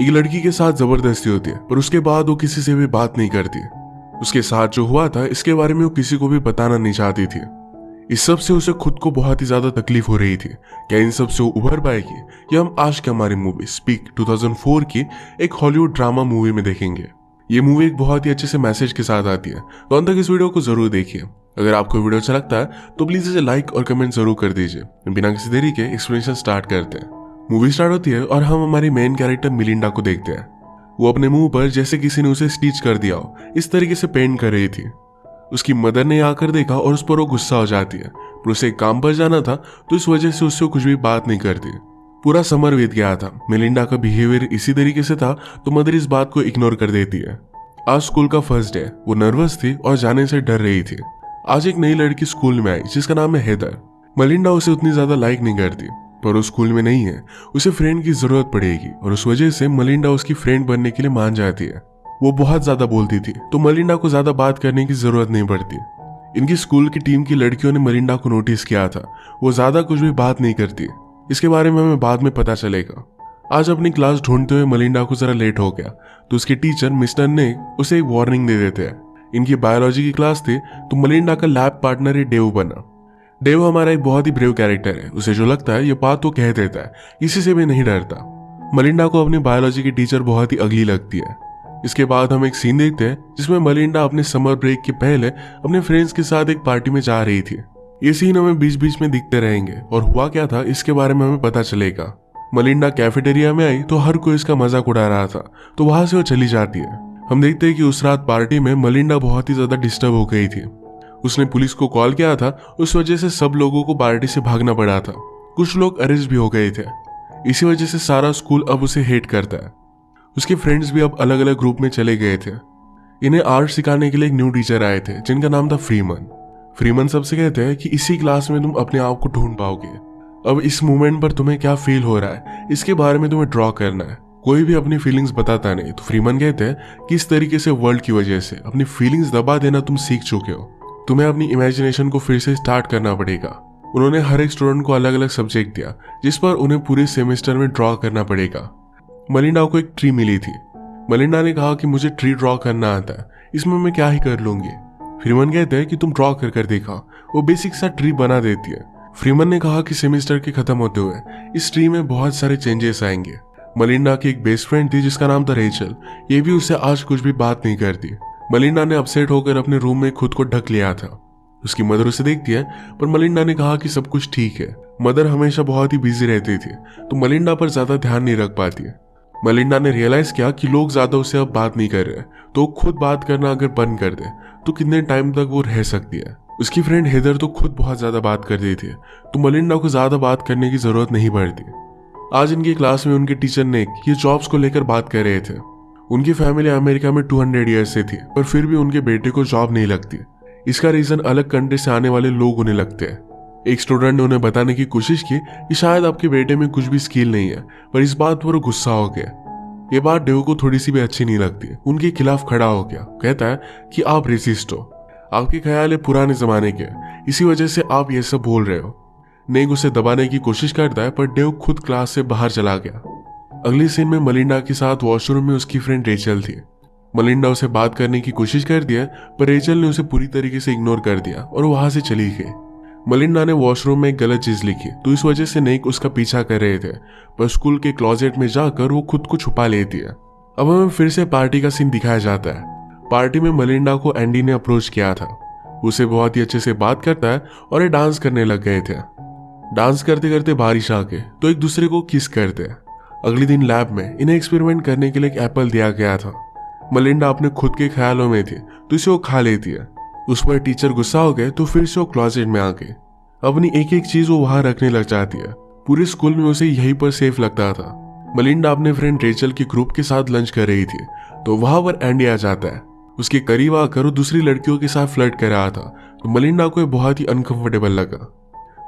एक लड़की के साथ जबरदस्ती होती है, पर उसके बाद वो किसी से भी बात नहीं करती। उसके साथ जो हुआ था इसके बारे में वो किसी को भी बताना नहीं चाहती थी। इस सब से उसे खुद को बहुत ही ज्यादा तकलीफ हो रही थी। क्या इन सब से वो उभर पाएगी, या हम आज की हमारी मूवी स्पीक 2004 की एक हॉलीवुड ड्रामा मूवी में देखेंगे। ये मूवी एक बहुत ही अच्छे से मैसेज के साथ आती है, तो अंत तक इस वीडियो को जरूर देखिए। अगर आपको वीडियो अच्छा लगता है तो प्लीज इसे लाइक और कमेंट जरूर कर दीजिए। बिना किसी देरी के एक्सप्लेनेशन स्टार्ट करते हैं। मूवी स्टार्ट होती है और हम हमारी मेन कैरेक्टर मिलिंडा को देखते हैं। वो अपने मुंह पर जैसे किसी ने उसे स्टिच कर दिया हो इस तरीके से पेंट कर रही थी। उसकी मदर ने आकर देखा और उस पर वो गुस्सा हो जाती है, पर उसे काम पर जाना था तो इस वजह से उससे कुछ भी बात नहीं करती। पूरा समर बीत गया था। मिलिंडा का बिहेवियर इसी तरीके से था तो मदर इस बात को इग्नोर कर देती है। आज स्कूल का फर्स्ट डे, वो नर्वस थी और जाने से डर रही थी। आज एक नई लड़की स्कूल में आई जिसका नाम है हेदर। मिलिंडा उसे उतनी ज्यादा लाइक नहीं करती, पर वो स्कूल में नहीं है, उसे फ्रेंड की जरूरत पड़ेगी और उस वजह से मिलिंडा उसकी फ्रेंड बनने के लिए मान जाती है। वो बहुत ज्यादा बोलती थी तो मिलिंडा को ज्यादा बात करने की जरूरत नहीं पड़ती। इनकी स्कूल की टीम की लड़कियों ने मिलिंडा को नोटिस किया था। वो ज्यादा कुछ भी बात नहीं करती। इसके बारे में हमें बाद में पता चलेगा। आज अपनी क्लास ढूंढते हुए मिलिंडा को जरा लेट हो गया तो उसके टीचर मिस्टर ने उसे एक वार्निंग दे देते हैं। इनकी बायोलॉजी की क्लास थी तो मिलिंडा का लैब पार्टनर ही डेव बना। डेव हमारा एक बहुत ही ब्रेव कैरेक्टर है। उसे जो लगता है ये बात वो कह देता है, किसी से भी नहीं डरता। मिलिंडा को अपनी बायोलॉजी की टीचर बहुत ही अगली लगती है। इसके बाद हम एक सीन देखते हैं जिसमें मिलिंडा अपने समर ब्रेक के पहले अपने फ्रेंड्स के साथ एक पार्टी में जा रही थी। ये सीन हमें बीच बीच में दिखते रहेंगे और हुआ क्या था इसके बारे में हमें पता चलेगा। मिलिंडा कैफेटेरिया में आई तो हर कोई इसका मजाक उड़ा रहा था, तो वहां से वो चली जाती है। हम देखते हैं कि उस रात पार्टी में मिलिंडा बहुत ही ज्यादा डिस्टर्ब हो गई थी। उसने पुलिस को कॉल किया था, उस वजह से सब लोगों को पार्टी से भागना पड़ा था। कुछ लोग अरेस्ट भी हो गए थे। इसी वजह से सारा स्कूल अब उसे हेट करता है। उसके फ्रेंड्स भी अब अलग अलग ग्रुप में चले गए थे। इन्हें आर्ट सिखाने के लिए एक न्यू टीचर आए थे जिनका नाम था फ्रीमन। फ्रीमन सबसे कहते हैं कि इसी क्लास में तुम अपने आप को ढूंढ पाओगे। अब इस मोमेंट पर तुम्हें क्या फील हो रहा है इसके बारे में तुम्हें ड्रॉ करना है। कोई भी अपनी फीलिंग्स बताता नहीं। तो फ्रीमन कहते हैं कि इस तरीके से वर्ल्ड की वजह से अपनी फीलिंग्स दबा देना तुम सीख चुके हो। तुम्हें अपनी इमेजिनेशन को फिर से स्टार्ट करना पड़ेगा। उन्होंने हर एक स्टूडेंट को अलग अलग सब्जेक्ट दिया जिस पर उन्हें पूरे सेमेस्टर में ड्रॉ करना पड़ेगा। मिलिंडा को एक ट्री मिली थी। मिलिंडा ने कहा कि मुझे ट्री ड्रॉ करना आता है, इसमें मैं क्या ही कर लूंगी। फ्रीमन कहते हैं कि तुम ड्रॉ कर कर देखा। वो बेसिक सा ट्री बना देती है। फ्रीमन ने कहा कि सेमेस्टर के खत्म होते हुए इस ट्री में बहुत सारे चेंजेस आएंगे। मिलिंडा की एक बेस्ट फ्रेंड थी जिसका नाम था रेचल। ये भी उससे आज कुछ भी बात नहीं करती। मिलिंडा ने अपसेट होकर अपने रूम में खुद को ढक लिया था। उसकी मदर उसे देखती है, पर मिलिंडा ने कहा कि सब कुछ ठीक है। मदर हमेशा बहुत ही बिजी रहती थी तो मिलिंडा पर ज्यादा ध्यान नहीं रख पाती। मिलिंडा ने रियलाइज किया कि लोग ज्यादा उससे अब बात नहीं कर रहे, तो खुद बात करना अगर बंद कर दे तो कितने टाइम तक वो रह सकती है। उसकी फ्रेंड हेदर तो खुद बहुत ज्यादा बात कर रही थी, तो मिलिंडा को ज्यादा बात करने की जरूरत नहीं पड़ती। आज इनकी क्लास में उनके टीचर ने ये जॉब्स को लेकर बात कर रहे थे। उनकी फैमिली अमेरिका में 200 ईयर्स से थी, पर फिर भी उनके बेटे को जॉब नहीं लगती। इसका रीजन अलग कंट्री से आने वाले लोग उन्हें लगते हैं। एक स्टूडेंट ने उन्हें बताने की कोशिश की कि शायद आपके बेटे में कुछ भी स्किल नहीं है, पर इस बात पर वो गुस्सा हो गया। ये बात डेव को थोड़ी सी भी अच्छी नहीं लगती। उनके खिलाफ खड़ा हो गया। कहता है कि आप रेसिस्ट हो, आपके ख्याल है पुराने जमाने के, इसी वजह से आप ये सब बोल रहे हो। नेक उसे दबाने की कोशिश करता है, पर डेव खुद क्लास से बाहर चला गया। अगली सीन में मिलिंडा के साथ वॉशरूम में उसकी फ्रेंड रेचल थी। मिलिंडा उसे बात करने की कोशिश कर दिया, पर रेचल ने उसे पूरी तरीके से इग्नोर कर दिया और वहां से चली गई। मिलिंडा ने वॉशरूम में एक गलत चीज लिखी, तो इस वजह से नेक उसका पीछा कर रहे थे, पर स्कूल के क्लोजेट में जाकर वो खुद को छुपा लेती है। अब हमें फिर से पार्टी का सीन दिखाया जाता है। पार्टी में मिलिंडा को एंडी ने अप्रोच किया था। उसे बहुत ही अच्छे से बात करता है और ये डांस करने लग गए थे। डांस करते करते बारिश आ गई तो एक दूसरे को किस करते हैं। अगले दिन लैब में इन्हें एक्सपेरिमेंट करने के लिए एक एप्पल दिया गया था। मिलिंडा अपने खुद के ख्यालों में थी तो इसे वो खा लेती है। उस पर टीचर गुस्सा हो गए तो फिर से वो क्लोजेट में आ गई। अपनी एक एक चीज वो वहां रखने लग जाती है। पूरे स्कूल में उसे यहीं पर सेफ लगता था। मिलिंडा अपने फ्रेंड रेचल के ग्रुप के साथ लंच कर रही थी तो वहां पर एंडी आ जाता है। उसके करीब आकर वो दूसरी लड़कियों के साथ फ्लर्ट कर रहा था, तो मिलिंडा को बहुत ही अनकंफर्टेबल लगा।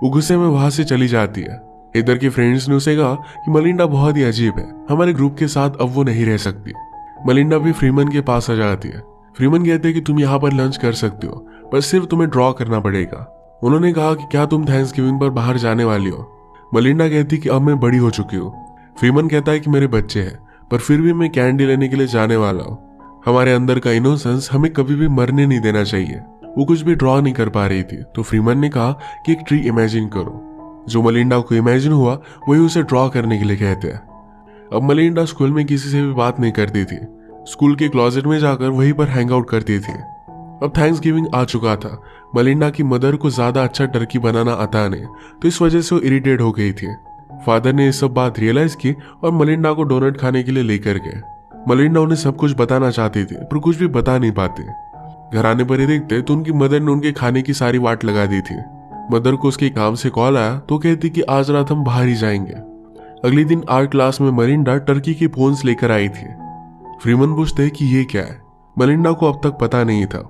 वो गुस्से में वहां से चली जाती है। इधर के फ्रेंड्स ने उसे कहा कि मिलिंडा बहुत ही अजीब है, हमारे ग्रुप के साथ अब वो नहीं रह सकती। मिलिंडा भी फ्रीमन के पास आ जाती है। फ्रीमन कहते हैं कि तुम यहाँ पर लंच कर सकते हो, पर सिर्फ तुम्हें ड्रॉ करना पड़ेगा। उन्होंने कहा कि क्या तुम थैंक्सगिविंग पर बाहर जाने वाली हो। मिलिंडा कहती कि अब मैं बड़ी हो चुकी हूँ। फ्रीमन कहता है कि मेरे बच्चे हैं, पर फिर भी मैं कैंडी लेने के लिए जाने वाला हूँ। हमारे अंदर का इनोसेंस हमें कभी भी मरने नहीं देना चाहिए। वो कुछ भी ड्रॉ नहीं कर पा रही थी, तो फ्रीमन ने कहा कि एक ट्री इमेजिन करो। जो मलिंडा को इमेजिन हुआ वही उसे ड्रॉ करने के लिए कहते हैं। अब मलिंडा स्कूल में किसी से भी बात नहीं करती थी, स्कूल के क्लोजेट में जाकर वहीं पर हैंग आउट करती थी। अब थैंक्स गिविंग आ चुका था। मलिंडा की मदर को ज्यादा अच्छा टर्की बनाना आता नहीं, तो इस वजह से वो इरिटेट हो गई थी। फादर ने ये सब बात रियलाइज की और मलिंडा को डोनट खाने के लिए लेकर गए। मलिंडा उन्हें सब कुछ बताना चाहती थी, पर कुछ भी बता नहीं पाती। घर आने पर ही देखते तो उनकी मदर ने उनके खाने की सारी वाट लगा दी थी। मदर को उसके काम से कॉल आया तो कहती कि आज रात हम बाहर ही जाएंगे। अगले दिन आर्ट क्लास में मलिंडा टर्की की बोन्स लेकर आई थी। फ्रीमन पूछते कि ये क्या है। मलिंडा को अब तक पता नहीं था।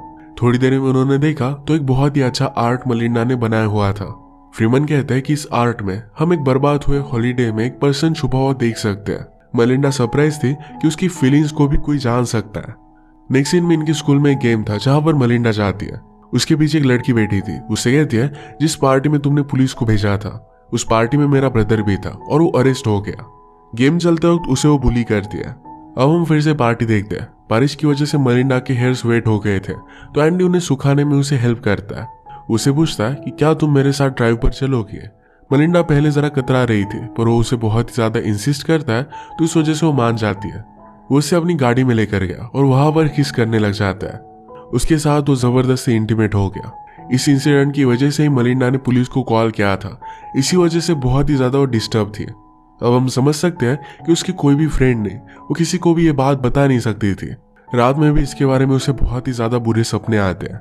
थोड़ी देर में उन्होंने देखा तो एक बहुत ही अच्छा आर्ट मलिंडा ने बनाया हुआ था। फ्रीमन कहते हैं कि इस आर्ट में हम एक बर्बाद हुए हॉलीडे में एक पर्सन छुपा हुआ देख सकते हैं। मलिंडा सरप्राइज थी कि उसकी फीलिंग्स को भी कोई जान सकता है। नेक्स्ट सीन में इनके स्कूल में एक गेम था जहां पर मलिंडा जाती है। उसके पीछे एक लड़की बैठी थी। उससे कहती है जिस पार्टी में तुमने पुलिस को भेजा था उस पार्टी में मेरा ब्रदर भी था और वो अरेस्ट हो गया। गेम चलते वक्त उसे वो बुली करती है। अब हम फिर से पार्टी देखते हैं। बारिश की वजह से मलिंडा के हेयर्स वेट हो गए थे, तो एंडी उन्हें सुखाने में उसे हेल्प करता है। उसे पूछता है कि क्या तुम मेरे साथ ड्राइव पर चलोगे। मलिंडा पहले जरा कतरा रही थी, पर वो उसे बहुत ही ज्यादा इंसिस्ट करता है, तो इस वजह से वो मान जाती है। वो उसे अपनी गाड़ी में लेकर गया और वहां पर किस करने लग जाता है। उसके साथ वो जबरदस्ती इंटीमेट हो गया। इस इंसिडेंट की वजह से ही मलिंडा ने पुलिस को कॉल किया था। इसी वजह से बहुत ही ज्यादा वो डिस्टर्ब थी। अब हम समझ सकते हैं कि उसकी कोई भी फ्रेंड नहीं, वो किसी को भी ये बात बता नहीं सकती थी। रात में भी इसके बारे में उसे बहुत ही ज्यादा बुरे सपने आते हैं।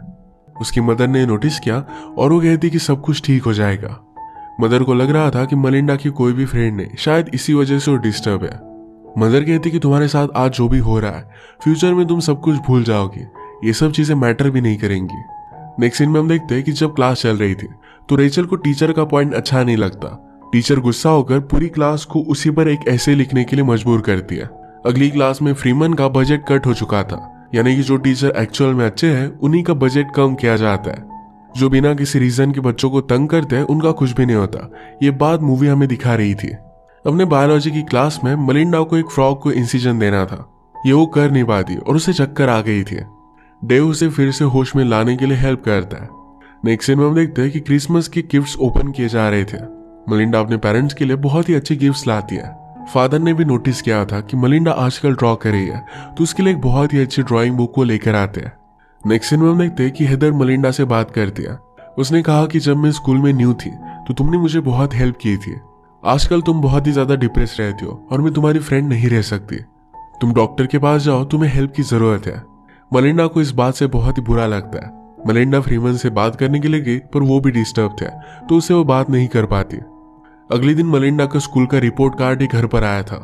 उसकी मदर ने नोटिस किया और वो कहती कि सब कुछ ठीक हो जाएगा। मदर को लग रहा था कि मलिंडा की कोई भी फ्रेंड नहीं, शायद इसी वजह से वो डिस्टर्ब है। मदर कहती कि तुम्हारे साथ आज जो भी हो रहा है फ्यूचर में तुम सब कुछ भूल जाओगे, ये सब चीजें मैटर भी नहीं करेंगी। नेक्स्ट सीन में हम देखते हैं कि जब क्लास चल रही थी तो रेचल को टीचर का पॉइंट अच्छा नहीं लगता। टीचर गुस्सा होकर पूरी क्लास को उसी पर एक ऐसे लिखने के लिए मजबूर करती है। अगली क्लास में फ्रीमन का बजट कट हो चुका था, यानी कि जो टीचर एक्चुअल में अच्छे हैं उन्हीं का बजट कम किया जाता है। जो बिना किसी रीजन के बच्चों को तंग करते हैं उनका कुछ भी नहीं होता। ये बात मूवी हमें दिखा रही थी। अपने बायोलॉजी की क्लास में मलिंडा को एक फ्रॉग को इंसिजन देना था। ये वो कर नहीं पाती और उसे चक्कर आ गई थी। डेव उसे फिर से होश में लाने के लिए हेल्प करता है। नेक्स्ट सीन में हम देखते हैं कि क्रिसमस के गिफ्ट्स ओपन किए जा रहे थे। मलिंडा अपने पेरेंट्स के लिए बहुत ही अच्छे गिफ्ट्स लाती है। फादर ने भी नोटिस किया था कि मलिंडा आजकल ड्रॉ कर रही है, तो उसके लिए एक बहुत ही अच्छी ड्राइंग बुक को लेकर आते हैं। नेक्स्ट सीन में हम देखते हैं कि हेदर मलिंडा से बात करती है। उसने कहा कि जब मैं स्कूल में न्यू थी तो तुमने मुझे बहुत हेल्प की थी। आजकल तुम बहुत ही ज्यादा डिप्रेस रहती हो और मैं तुम्हारी फ्रेंड नहीं रह सकती। तुम डॉक्टर के पास जाओ, तुम्हें हेल्प की जरूरत है। मलिंडा को इस बात से बहुत ही बुरा लगता है। मलिंडा फ्रीमन से बात करने के लिए गई, पर वो भी डिस्टर्ब थे, तो उसे वो बात नहीं कर पाती। अगले दिन मलिंडा का स्कूल का रिपोर्ट कार्ड ही घर पर आया था।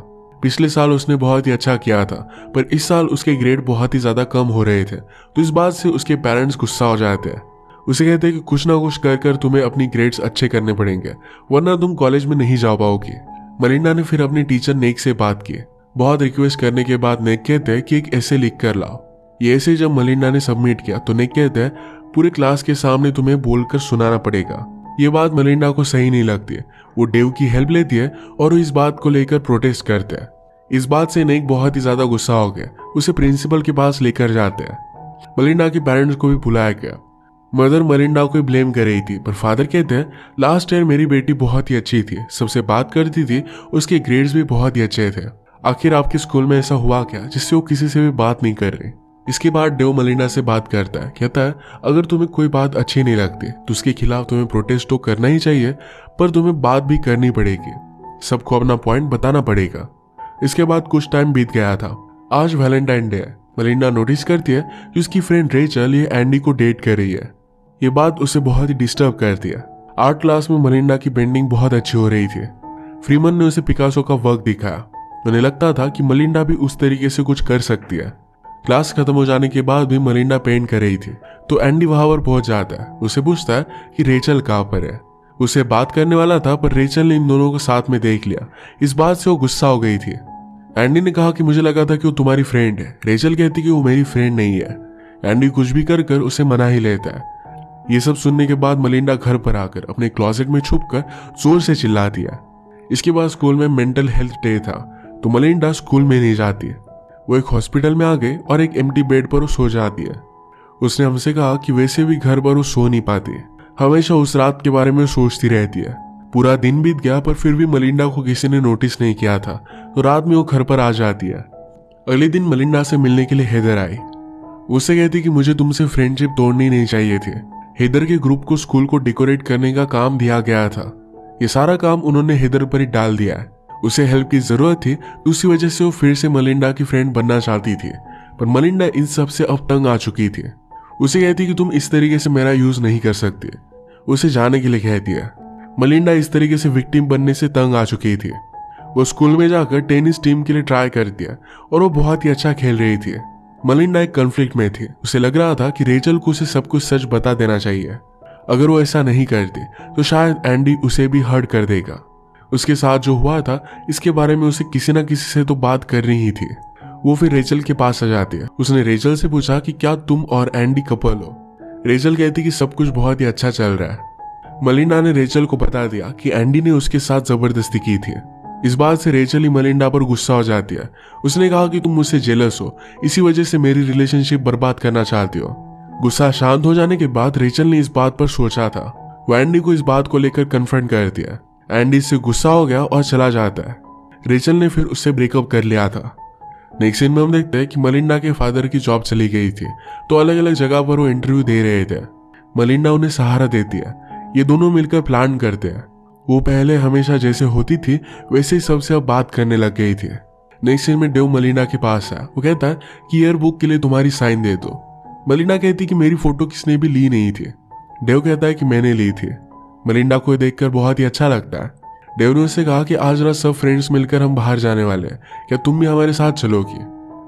पिछले साल उसने बहुत ही अच्छा किया था, पर इस साल उसके ग्रेड बहुत ही ज्यादा कम हो रहे थे, तो इस बात से उसके पेरेंट्स गुस्सा हो जाते हैं। उसे कहते हैं कि कुछ ना कुछ कर कर तुम्हें अपनी ग्रेड्स अच्छे करने पड़ेंगे, वरना तुम कॉलेज में नहीं जा पाओगी। मलिंडा ने फिर अपनी टीचर नेक से बात की। बहुत रिक्वेस्ट करने के बाद नेक कहते हैं कि एक ऐसे लिख कर लाओ। ये ऐसे जब मलिंडा ने सबमिट किया तो नेक कहते हैं पूरे क्लास के सामने तुम्हें बोलकर सुनाना पड़ेगा। ये बात मलिंडा को सही नहीं लगती है। वो डेव की हेल्प लेती है और वो इस बात को लेकर प्रोटेस्ट करते हैं। इस बात से नेक बहुत ही ज्यादा गुस्सा हो गया। उसे प्रिंसिपल के पास लेकर जाते हैं। मलिंडा के पेरेंट्स को भी बुलाया गया। मदर मलिंडा को ब्लेम कर रही थी, पर फादर कहते हैं लास्ट ईयर मेरी बेटी बहुत ही अच्छी थी, सबसे बात करती थी, उसके ग्रेड्स भी बहुत ही अच्छे थे। आखिर आपके स्कूल में ऐसा हुआ क्या जिससे वो किसी से भी बात नहीं कर रही। इसके बाद डेव मलिंडा से बात करता है। कहता है अगर तुम्हें कोई बात अच्छी नहीं लगती तो उसके खिलाफ तुम्हें प्रोटेस्ट तो करना ही चाहिए, पर तुम्हें बात भी करनी पड़ेगी, सबको अपना पॉइंट बताना पड़ेगा। इसके बाद कुछ टाइम बीत गया था। आज वैलेंटाइन डे है। मलिंडा नोटिस करती है कि उसकी फ्रेंड रेचल ये एंडी को डेट कर रही है। ये बात उसे बहुत ही डिस्टर्ब करती है। आर्ट क्लास में मलिंडा की पेंटिंग बहुत अच्छी हो रही थी। फ्रीमन ने उसे पिकासो का वर्क दिखाया। उन्हें लगता था कि मलिंडा भी उस तरीके से कुछ कर सकती है। क्लास खत्म हो जाने के बाद भी मलिंडा पेंट कर रही थी, तो एंडी वहां पर पहुंच जाता है। उसे पूछता है कि रेचल कहाँ पर है। उसे बात करने वाला था, पर रेचल ने इन दोनों को साथ में देख लिया। इस बात से वो गुस्सा हो गई थी। एंडी ने कहा कि मुझे लगा था कि वो तुम्हारी फ्रेंड है। रेचल कहती कि वो मेरी फ्रेंड नहीं है। एंडी कुछ भी कर उसे मना ही लेता है। ये सब सुनने के बाद मलिंडा घर पर आकर अपने क्लोजेट में छुपकर जोर से चिल्ला दिया। इसके बाद स्कूल में मेंटल हेल्थ डे था, तो मलिंडा स्कूल में नहीं जाती है। वो एक हॉस्पिटल में आ गई और एक एम्प्टी बेड पर वो सो जाती है। उसने हमसे कहा कि वैसे भी घर पर वो सो नहीं पाती, हमेशा उस रात के बारे में सोचती रहती है। पूरा दिन बीत गया पर फिर भी मलिंडा को किसी ने नोटिस नहीं किया था, तो रात में वो घर पर आ जाती है। अगले दिन मलिंडा से मिलने के लिए हेदर आई। उससे कहती कि मुझे तुमसे फ्रेंडशिप तोड़नी नहीं चाहिए थी। हेदर के ग्रुप को स्कूल को डेकोरेट करने का काम दिया गया था। ये सारा काम उन्होंने हेदर पर ही डाल दिया है। उसे हेल्प की जरूरत थी, तो उसी वजह से वो फिर से मलिंडा की फ्रेंड बनना चाहती थी। पर मलिंडा इन सब से अब तंग आ चुकी थी। उसे कहती कि तुम इस तरीके से मेरा यूज नहीं कर सकती। उसे जाने के लिए कहती है। मलिंडा इस तरीके से विक्टिम बनने से तंग आ चुकी थी। वो स्कूल में जाकर टेनिस टीम के लिए ट्राई करती है और वो बहुत ही अच्छा खेल रही थी। मलिंडा एक कॉन्फ्लिक्ट में थी। उसे लग रहा था कि रेचल को उसे सब कुछ सच बता देना चाहिए। अगर वो ऐसा नहीं करती तो शायद एंडी उसे भी हर्ट कर देगा। उसके साथ जो हुआ था इसके बारे में उसे किसी न किसी से तो बात करनी ही थी। वो फिर रेचल के पास आ जाती है। उसने रेचल से पूछा कि क्या तुम और एंडी कपल हो। रेचल कहती कि सब कुछ बहुत ही अच्छा चल रहा है। मलिंडा ने रेचल को बता दिया कि एंडी ने उसके साथ जबरदस्ती की थी। इस बात से रेचल ही मलिंडा पर गुस्सा हो जाती है। उसने कहा कि तुम मुझसे जेलस हो, इसी वजह से मेरी रिलेशनशिप बर्बाद करना चाहती हो। गुस्सा शांत हो जाने के बाद रेचल ने इस बात पर सोचा था। वो एंडी को इस बात को लेकर कन्फ्रंट कर दिया। एंडी इससे गुस्सा हो गया और चला जाता है। रेचल ने फिर उससे ब्रेकअप कर लिया था। नेक्स्ट सीन में हम देखते हैं कि मलिंडा के फादर की जॉब चली गई थी, तो अलग अलग जगह पर वो इंटरव्यू दे रहे थे। मलिंडा उन्हें सहारा देती है। ये दोनों मिलकर प्लान करते हैं। वो पहले हमेशा जैसे होती थी वैसे ही सबसे अब बात करने लग गई थी। नेक्स्ट सीन में डेव मलिंडा के पास है। वो कहता है कि ईयर बुक के लिए तुम्हारी साइन दे दो। मलिंडा कहती कि मेरी फोटो किसने भी ली नहीं थी। डेव कहता है कि मैंने ली थी। मलिंडा को देखकर बहुत ही अच्छा लगता है। डेव ने उससे कहा कि आज रात सब फ्रेंड्स मिलकर हम बाहर जाने वाले हैं, क्या तुम भी हमारे साथ चलोगी।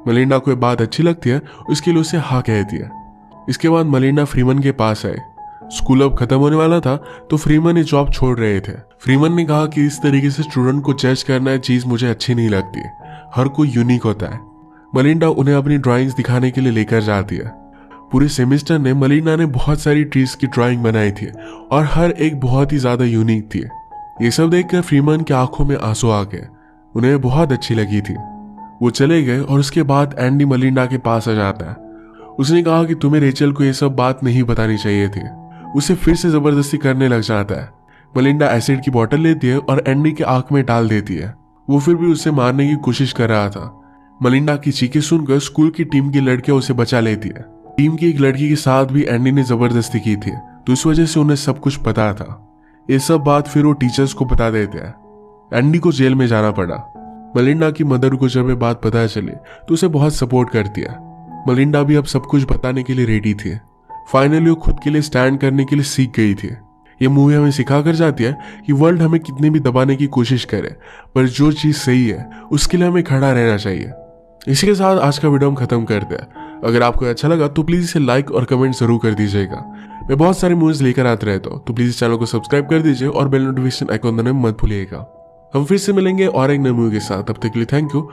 मलिंडा को ये बात अच्छी लगती है, उसके लिए उसे हाँ कहती है। इसके बाद मलिंडा फ्रीमन के पास आए। स्कूल अब खत्म होने वाला था, तो फ्रीमन ये जॉब छोड़ रहे थे। फ्रीमन ने कहा कि इस तरीके से स्टूडेंट को जज करना चीज मुझे अच्छी नहीं लगती। हर कोई यूनिक होता है। मलिंडा उन्हें अपनी ड्राइंग्स दिखाने के लिए लेकर जाती है। पूरे सेमेस्टर में मलिंडा ने बहुत सारी ट्रीज की ड्राइंग बनाई थी और हर एक बहुत ही ज्यादा यूनिक थी। ये सब देखकर फ्रीमन की आंखों में आंसू आ गए। उन्हें बहुत अच्छी लगी थी। वो चले गए और उसके बाद एंडी मलिंडा के पास आ जाता है। उसने कहा कि तुम्हें रेचल को ये सब बात नहीं बतानी चाहिए थी। उसे फिर से जबरदस्ती करने लग जाता है। मलिंडा एसिड की बोतल लेती है और एंडी के आंख में डाल देती है। वो फिर भी उसे मारने की कोशिश कर रहा था। मलिंडा की चीखें सुनकर स्कूल की टीम की लड़कियां उसे बचा लेती है। टीम की एक लड़की के साथ भी एंडी ने जबरदस्ती की थी, तो इस वजह से उन्हें सब कुछ पता था। ये सब बात फिर वो टीचर्स को बता देते हैं। एंडी को जेल में जाना पड़ा। मलिंडा की मदर को जब ये बात पता चली तो उसे बहुत सपोर्ट करती है। मलिंडा भी अब सब कुछ बताने के लिए रेडी थी। फाइनली वो खुद के लिए स्टैंड करने के लिए सीख गई थी। ये मूवी हमें सिखा कर जाती है कि वर्ल्ड हमें कितने भी दबाने की कोशिश करे, पर जो चीज सही है उसके लिए हमें खड़ा रहना चाहिए। इसी के साथ आज का वीडियो हम खत्म करते हैं। अगर आपको अच्छा लगा तो प्लीज इसे लाइक और कमेंट जरूर कर दीजिएगा। मैं बहुत सारी मूवीज लेकर आते रहता हूँ, तो प्लीज इस चैनल को सब्सक्राइब कर दीजिए और बेल नोटिफिकेशन आइकॉन दबाना मत भूलिएगा। हम फिर से मिलेंगे और एक नई मूवी के साथ। तब तक के लिए थैंक यू।